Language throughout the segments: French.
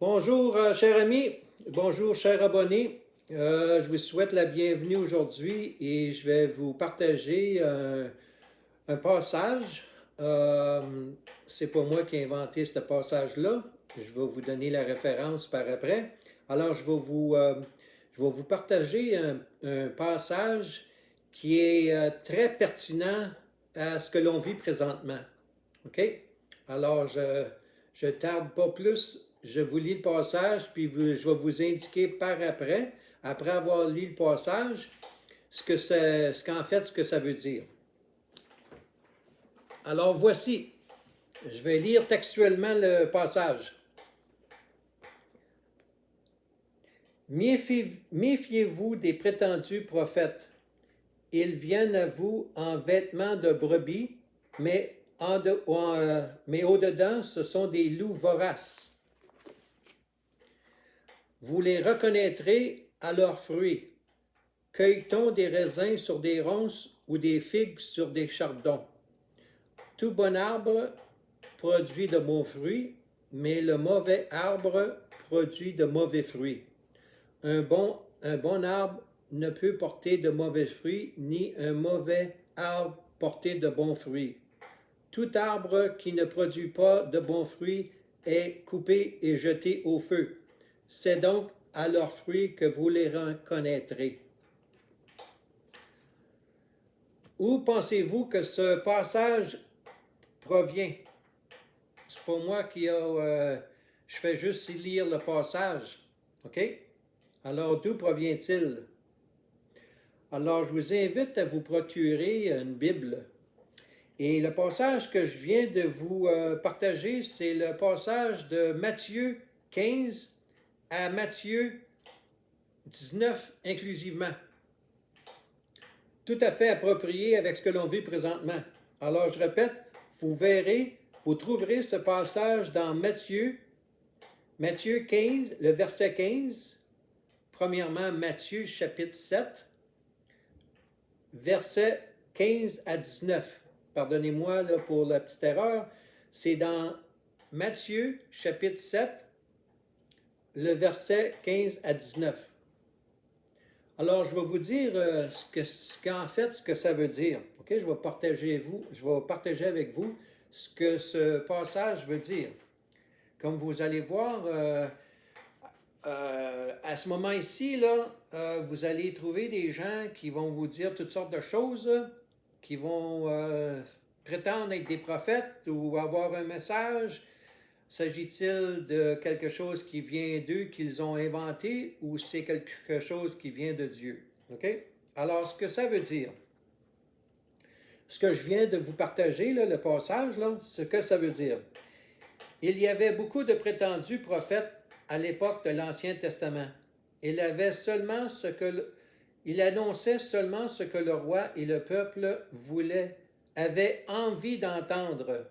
Bonjour, cher ami. Bonjour, cher abonné. Je vous souhaite la bienvenue aujourd'hui et je vais vous partager un passage. Euh, c'est pas moi qui ai inventé ce passage-là. Je vais vous donner la référence par après. Alors, je vais vous partager un passage qui est très pertinent à ce que l'on vit présentement. OK? Alors, je tarde pas plus. Je vous lis le passage, puis je vais vous indiquer par après avoir lu le passage, ce que ça veut dire. Alors, voici. Je vais lire textuellement le passage. Méfiez-vous des prétendus prophètes. Ils viennent à vous en vêtements de brebis, mais au-dedans, ce sont des loups voraces. Vous les reconnaîtrez à leurs fruits. Cueille-t-on des raisins sur des ronces ou des figues sur des chardons? Tout bon arbre produit de bons fruits, mais le mauvais arbre produit de mauvais fruits. Un bon arbre ne peut porter de mauvais fruits, ni un mauvais arbre porter de bons fruits. Tout arbre qui ne produit pas de bons fruits est coupé et jeté au feu. C'est donc à leurs fruits que vous les reconnaîtrez. Où pensez-vous que ce passage provient? C'est pas moi qui je fais juste lire le passage. OK? Alors, d'où provient-il? Alors, je vous invite à vous procurer une Bible. Et le passage que je viens de vous partager, c'est le passage de Matthieu 15 à Matthieu 19 inclusivement. Tout à fait approprié avec ce que l'on vit présentement. Alors, je répète, vous trouverez ce passage dans Matthieu 15, le verset 15. Premièrement, Matthieu chapitre 7, versets 15 à 19. Pardonnez-moi là, pour la petite erreur. C'est dans Matthieu chapitre 7, le verset 15 à 19. Alors, je vais vous dire ce que ça veut dire. OK? Je vais partager avec vous ce que ce passage veut dire. Comme vous allez voir, à ce moment ici, là, vous allez trouver des gens qui vont vous dire toutes sortes de choses, qui vont prétendre être des prophètes ou avoir un message. S'agit-il de quelque chose qui vient d'eux, qu'ils ont inventé, ou c'est quelque chose qui vient de Dieu? OK? Alors, ce que ça veut dire, ce que je viens de vous partager, là, le passage, là, ce que ça veut dire. Il y avait beaucoup de prétendus prophètes à l'époque de l'Ancien Testament. Il annonçait seulement ce que le roi et le peuple avaient envie d'entendre.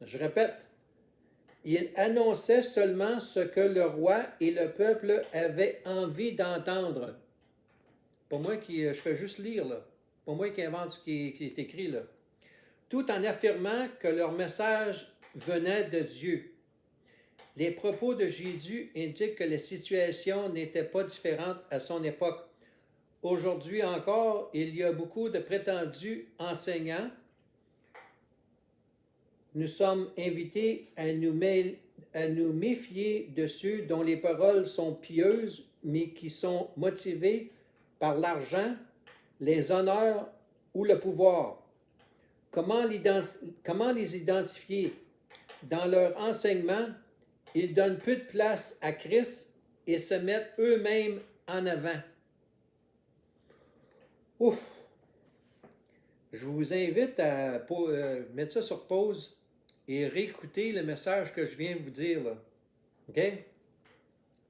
Je répète, il annonçait seulement ce que le roi et le peuple avaient envie d'entendre. Pas moi je fais juste lire, là. Pas moi qui invente ce qui est écrit, là. Tout en affirmant que leur message venait de Dieu. Les propos de Jésus indiquent que la situation n'était pas différente à son époque. Aujourd'hui encore, il y a beaucoup de prétendus enseignants. Nous sommes invités à nous méfier de ceux dont les paroles sont pieuses, mais qui sont motivés par l'argent, les honneurs ou le pouvoir. Comment les identifier? Dans leur enseignement, ils donnent peu de place à Christ et se mettent eux-mêmes en avant. Ouf! Je vous invite à mettre ça sur pause et réécouter le message que je viens de vous dire, là. OK?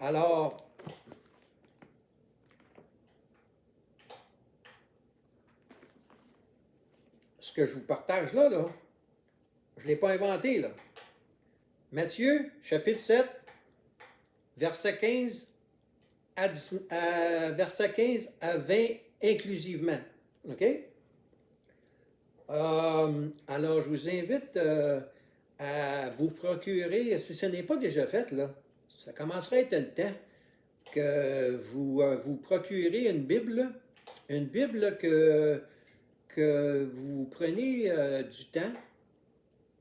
Alors, ce que je vous partage là, je ne l'ai pas inventé, là. Matthieu, chapitre 7, verset 15 verset 15 à 20 inclusivement. OK? Alors, je vous invite à vous procurer, si ce n'est pas déjà fait, là, ça commencerait à être le temps que vous procurez une Bible que vous prenez du temps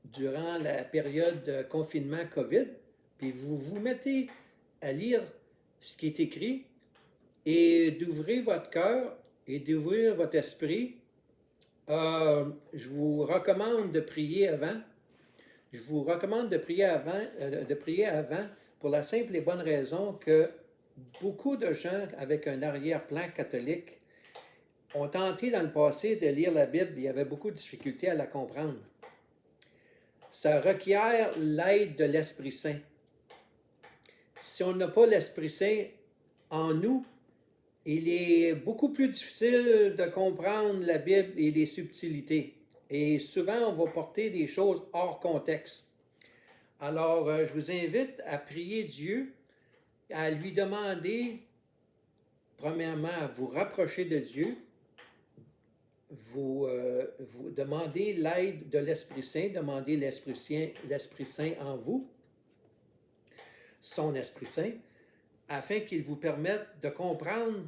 durant la période de confinement COVID, puis vous vous mettez à lire ce qui est écrit et d'ouvrir votre cœur et d'ouvrir votre esprit. Je vous recommande de prier avant. Je vous recommande de prier avant pour la simple et bonne raison que beaucoup de gens avec un arrière-plan catholique ont tenté dans le passé de lire la Bible, il y avait beaucoup de difficultés à la comprendre. Ça requiert l'aide de l'Esprit Saint. Si on n'a pas l'Esprit Saint en nous, il est beaucoup plus difficile de comprendre la Bible et les subtilités. Et souvent, on va porter des choses hors contexte. Alors, je vous invite à prier Dieu, à lui demander, premièrement, à vous rapprocher de Dieu, vous demandez l'aide de l'Esprit Saint, demandez l'Esprit Saint en vous, son Esprit Saint, afin qu'il vous permette de comprendre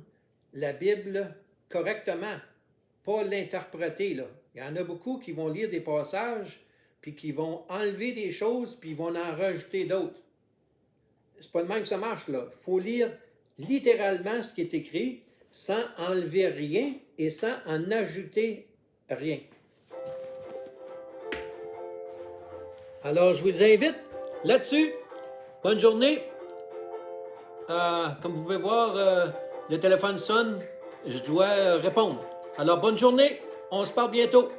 la Bible correctement, pas l'interpréter, là. Il y en a beaucoup qui vont lire des passages, puis qui vont enlever des choses, puis ils vont en rajouter d'autres. C'est pas de même que ça marche, là. Il faut lire littéralement ce qui est écrit, sans enlever rien et sans en ajouter rien. Alors, je vous invite là-dessus. Bonne journée. Comme vous pouvez voir, le téléphone sonne. Je dois répondre. Alors, bonne journée. On se parle bientôt.